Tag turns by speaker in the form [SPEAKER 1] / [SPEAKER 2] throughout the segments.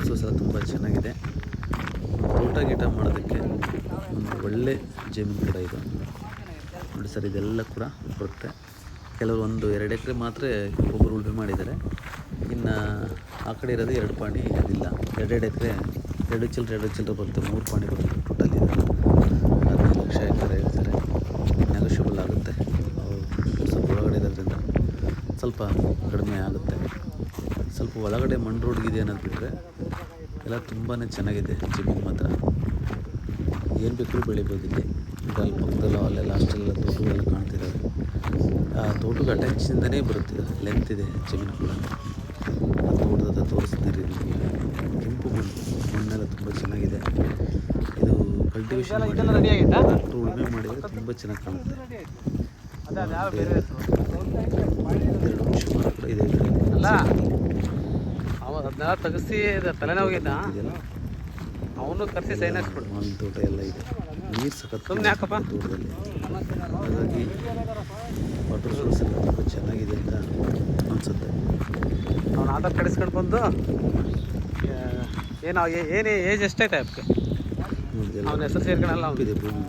[SPEAKER 1] Photos ಸಹ ತುಂಬ ಚೆನ್ನಾಗಿದೆ. ತೋಟ ಗೀಟ ಮಾಡೋದಕ್ಕೆ ಒಂದು ಒಳ್ಳೆ ಜಮೀನು ಕೂಡ ಇದು ನೋಡಿ ಸರ್. ಇದೆಲ್ಲ ಕೂಡ ಬರುತ್ತೆ. ಕೆಲವರು 1-2 ಎಕರೆ ಮಾತ್ರ ಒಬ್ಬರು ಉಳುಮೆ ಮಾಡಿದ್ದಾರೆ. ಇನ್ನು ಆ ಕಡೆ ಇರೋದು 2 ಪಾಣಿ ಅದಿಲ್ಲ. 2 ಎಕರೆ 2 ಚಿಲ್ಲರೆ ಬರುತ್ತೆ. 3 ಪಾಣಿ ಬರುತ್ತೆ ಟೋಟಲ್. ಇದು 15 ಲಕ್ಷ ಎಕರೆ ಹೇಳ್ತಾರೆ. ನೆಗೋಷಿಯಬಲ್ ಆಗುತ್ತೆ. ಸ್ವಲ್ಪ ಒಳಗಡೆ ಇರೋದ್ರಿಂದ ಸ್ವಲ್ಪ ಕಡಿಮೆ ಆಗುತ್ತೆ. ಸ್ವಲ್ಪ ಒಳಗಡೆ ಮಣ್ಣು ರೋಡ್ಗಿದೆ ಅನ್ನೋದು ಬಿಟ್ಟರೆ ಎಲ್ಲ ತುಂಬಾ ಚೆನ್ನಾಗಿದೆ ಜಮೀನು ಮಾತ್ರ. ಏನು ಬೇಕಾದ್ರೂ ಬೆಳಿಬೋದು ಇಲ್ಲಿ. ಅಲ್ಲಿ ಪಕ್ಕದಲ್ಲೋ ಅಲ್ಲೆಲ್ಲ ಅಷ್ಟೆಲ್ಲ ತೋಟಗಳೆಲ್ಲ ಕಾಣ್ತಿದ್ದಾವೆ. ಆ ತೋಟಕ್ಕೆ ಅಟ್ಯಾಚಿಂದನೇ ಬರುತ್ತೆ. ಲೆಂತ್ ಇದೆ ಜಮೀನು ಕೂಡ. ಆ ತೋಟದ ತೋರಿಸ್ತೀರಿ ನಿಮಗೆ. ಕೆಂಪು ಮಣ್ಣೆಲ್ಲ ತುಂಬ ಚೆನ್ನಾಗಿದೆ. ಇದು ಕಲ್ಟಿವೇಷನ್ ಟ್ರಾಕ್ಟರ್ ಉಳುಮೆ ಮಾಡಿದರೆ ತುಂಬ ಚೆನ್ನಾಗಿ ಕಾಣುತ್ತೆ. 2 ನಿಮಿಷ ಕೂಡ ಇದೆ
[SPEAKER 2] ಅದನ್ನೆಲ್ಲ ತೆಗಿಸಿ ತಲೆನೋವಿಗಿದ್ದ ಅವನು ಕರೆಸಿ ಸೈನ್ ಹಾಕ್ಸ್ಬಿಡು.
[SPEAKER 1] ಮಾವಿನ ತೋಟ ಎಲ್ಲ ಇದೆ. ನೀರು ಸಖತ್ ತೋಟದಲ್ಲಿ. ಹಾಗಾಗಿ ವಾಟರ್ ಸೋರ್ಸ್ ಎಲ್ಲ ತುಂಬ ಚೆನ್ನಾಗಿದೆ ಅಂತ ಅನಿಸುತ್ತೆ.
[SPEAKER 2] ಅವ್ನು ಆಧಾರ್ ಕಡಿಸ್ಕೊಂಡು ಬಂದು ಏನು ಏಜ್ ಎಷ್ಟೈತೆ ಅದಕ್ಕೆ ಅವನ ಹೆಸರು ಸೇರ್ಕೊಳ್ಳಲ್ಲ.
[SPEAKER 1] ಇದೆ ಭೂಮಿ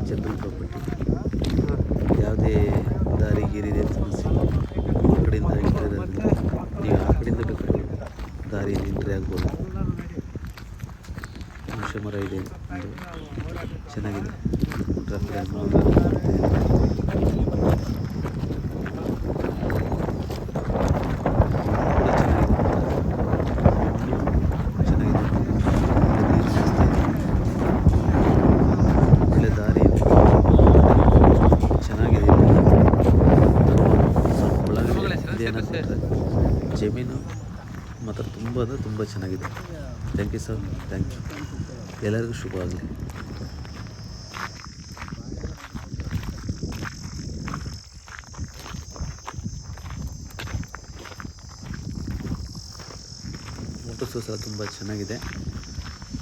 [SPEAKER 1] ಜನರಲ್ ಪ್ರಾಪರ್ಟಿ. ಯಾವುದೇ ದಾರಿ ಗೀರಿದೆ ಸಮಸ್ಯೆ. 3 ಕಡೆಯಿಂದ ಎಂಟ್ರಿ ಇರೋದ್ರಿಂದ ನೀವು ಆ ಕಡೆಯಿಂದ ಬೇಕಾದ್ರೆ ದಾರಿಯಲ್ಲಿ ಎಂಟ್ರಿ ಆಗ್ಬೋದು. ಹುಣಸೆ ಮರ ಇದೆ. ಒಂದು ಚೆನ್ನಾಗಿದೆ. ಒಳ್ಳೆ ದಾರಿ ಇದೆ. ಚೆನ್ನಾಗಿದೆ. ಸ್ವಲ್ಪ ಒಳಗಡೆ ಇದೇನಂತಂದರೆ ಜಮೀನು ಮಾತ್ರ ತುಂಬ ಚೆನ್ನಾಗಿದೆ. Thank you sir. Thank you. ಎಲ್ಲರಿಗೂ ಶುಭ ಆಗಲಿ. ಫೋಟೋಸು ಸಹ ತುಂಬ ಚೆನ್ನಾಗಿದೆ.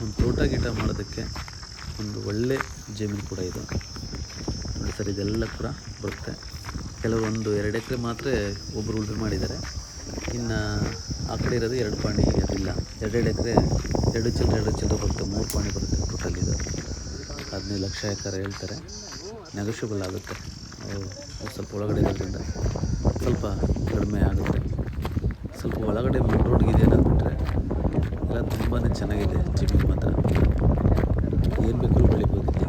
[SPEAKER 1] ಒಂದು ತೋಟ ಗೀಟ ಮಾಡೋದಕ್ಕೆ ಒಂದು ಒಳ್ಳೆ ಜಮೀನು ಕೂಡ ಇದು ನೋಡಿ ಸರ್. ಇದೆಲ್ಲ ಕೂಡ ಬರುತ್ತೆ. ಕೆಲವರು 1-2 ಎಕರೆ ಮಾತ್ರ ಒಬ್ಬರು ಉಳುಮೆ ಮಾಡಿದ್ದಾರೆ. ಇನ್ನು ಆ ಕಡೆ ಇರೋದು 2 ಪಾಣಿ ಅದಿಲ್ಲ. 2 ಎಕರೆ 2 ಚಿಲ್ಲರೆ ಬರುತ್ತೆ. 3 ಪಾಣಿ ಬರುತ್ತೆ ಟೋಟಲ್. ಇದು 15 ಲಕ್ಷ ಎಕರೆ ಹೇಳ್ತಾರೆ. ನೆಗೋಷಿಯಬಲ್ ಆಗುತ್ತೆ. ಸ್ವಲ್ಪ ಒಳಗಡೆ ಇರೋದ್ರಿಂದ ಸ್ವಲ್ಪ ಕಡಿಮೆ ಆಗುತ್ತೆ. ಸ್ವಲ್ಪ ಒಳಗಡೆ ಮಣ್ಣು ರೋಡ್ಗಿದೆ ಅನ್ನೋದು ಬಿಟ್ಟರೆ ಎಲ್ಲ ತುಂಬಾ ಚೆನ್ನಾಗಿದೆ ಜಮೀನು ಮಾತ್ರ. ಏನು ಬೇಕಾದ್ರೂ ಬೆಳಿಬೋದು ಇಲ್ಲಿ.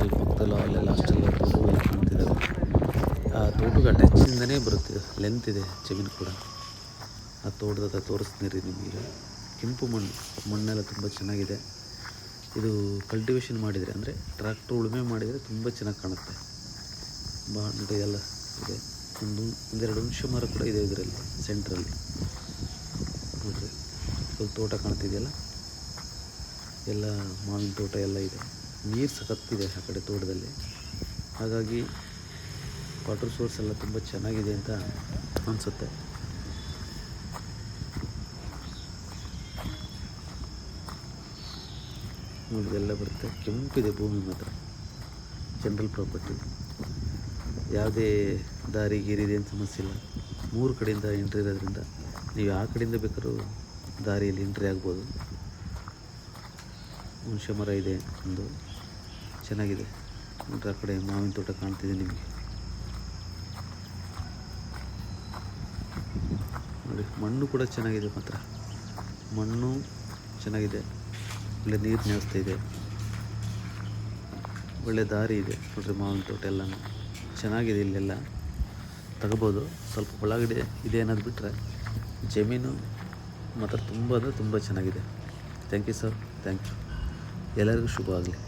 [SPEAKER 1] ಅಲ್ಲಿ ಪಕ್ಕದಲ್ಲೋ ಅಲ್ಲೆಲ್ಲ ಅಷ್ಟೆಲ್ಲ ತೋಟಗಳೆಲ್ಲ ಕಾಣ್ತಿದ್ದಾವೆ. ಆ ತೋಟಕ್ಕೆ ಅಟ್ಯಾಚಿಂದನೇ ಬರುತ್ತೆ. ಲೆಂತ್ ಇದೆ ಜಮೀನು ಕೂಡ. ಆ ತೋಟದ ತೋರಿಸ್ತೀರಿ ನಿಮಗೆ. ಕೆಂಪು ಮಣ್ಣೆಲ್ಲ ತುಂಬ ಚೆನ್ನಾಗಿದೆ. ಇದು ಕಲ್ಟಿವೇಷನ್ ಮಾಡಿದರೆ ಅಂದರೆ ಟ್ರಾಕ್ಟರ್ ಉಳುಮೆ ಮಾಡಿದರೆ ತುಂಬ ಚೆನ್ನಾಗಿ ಕಾಣುತ್ತೆ. ಬಾಂಡೆ ಎಲ್ಲ ಇದೆ. 1-2 ನಿಮಿಷ ಮರ ಕೂಡ ಇದೆ ಇದರಲ್ಲಿ ಸೆಂಟ್ರಲ್ಲಿ ನೋಡ್ರಿ. ಸ್ವಲ್ಪ ತೋಟ ಕಾಣ್ತಿದೆಯಲ್ಲ, ಎಲ್ಲ ಮಾವಿನ ತೋಟ ಎಲ್ಲ ಇದೆ. ನೀರು ಸಖತ್ತಿದೆ ಆ ಕಡೆ ತೋಟದಲ್ಲಿ. ಹಾಗಾಗಿ ವಾಟರ್ ಸೋರ್ಸ್ ಎಲ್ಲ ತುಂಬ ಚೆನ್ನಾಗಿದೆ ಅಂತ ಅನಿಸುತ್ತೆ. ನೋಡಿ ಎಲ್ಲ ಬರುತ್ತೆ. ಕೆಂಪಿದೆ ಭೂಮಿ ಮಾತ್ರ. General property. ಯಾವುದೇ ದಾರಿ ಗೀರಿದೆ ಅಂತ ಸಮಸ್ಯೆ ಇಲ್ಲ. 3 ಕಡೆಯಿಂದ ಎಂಟ್ರಿ ಇರೋದ್ರಿಂದ ನೀವು ಆ ಕಡೆಯಿಂದ ಬೇಕಾದ್ರೂ ದಾರಿಯಲ್ಲಿ ಎಂಟ್ರಿ ಆಗ್ಬೋದು. ಹುಣಸೆ ಮರ ಇದೆ. ಒಂದು ಚೆನ್ನಾಗಿದೆ ನೋಡ್ರಿ. ಆ ಕಡೆ ಮಾವಿನ ತೋಟ ಕಾಣ್ತಿದೆ ನಿಮಗೆ ನೋಡಿ. ಮಣ್ಣು ಕೂಡ ಚೆನ್ನಾಗಿದೆ ಮಾತ್ರ. ಮಣ್ಣು ಚೆನ್ನಾಗಿದೆ. ಒಳ್ಳೆ ನೀರಿನ ವ್ಯವಸ್ಥೆ ಇದೆ. ಒಳ್ಳೆ ದಾರಿ ಇದೆ ನೋಡ್ರಿ. ಮಾವಿನ ತೋಟ ಎಲ್ಲನೂ ಚೆನ್ನಾಗಿದೆ. ಇಲ್ಲೆಲ್ಲ ತಗೋಬೋದು. ಸ್ವಲ್ಪ ಒಳಗಡೆ ಇದೆ ಅನ್ನೋದು ಬಿಟ್ಟರೆ ಜಮೀನು ಮಾತ್ರ ತುಂಬ ಚೆನ್ನಾಗಿದೆ. Thank you sir. Thank you. ಎಲ್ಲರಿಗೂ ಶುಭ ಆಗಲಿ.